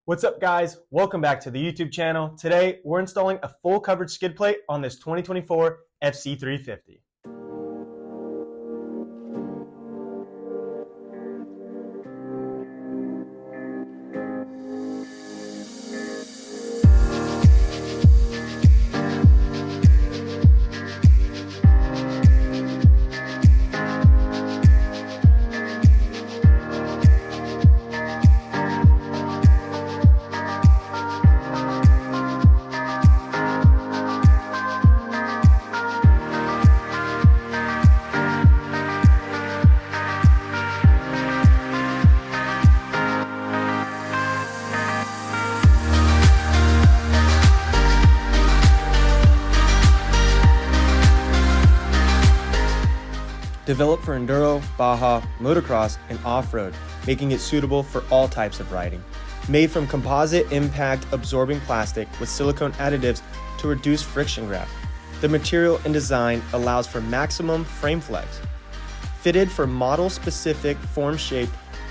What's up, guys? Welcome back to the YouTube channel. Today, we're installing a full coverage skid plate on this 2024 FC350. Developed for enduro, baja, motocross, and off-road, making it suitable for all types of riding. Made from composite impact absorbing plastic with silicone additives to reduce friction grab. The material and design allows for maximum frame flex. Fitted for model-specific form shape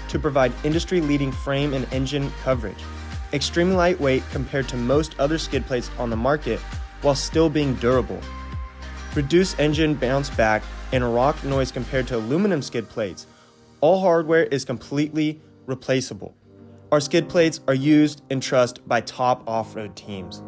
to provide industry-leading frame and engine coverage. Extremely lightweight compared to most other skid plates on the market while still being durable. Reduced engine bounce back and rock noise compared to aluminum skid plates. All hardware is completely replaceable. Our skid plates are used and trusted by top off-road teams.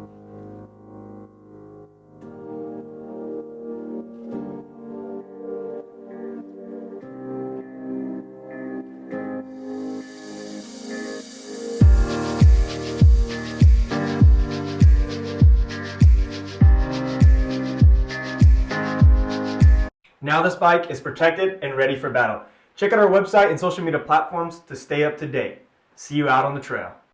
Now this bike is protected and ready for battle. Check out our website and social media platforms to stay up to date. See you out on the trail.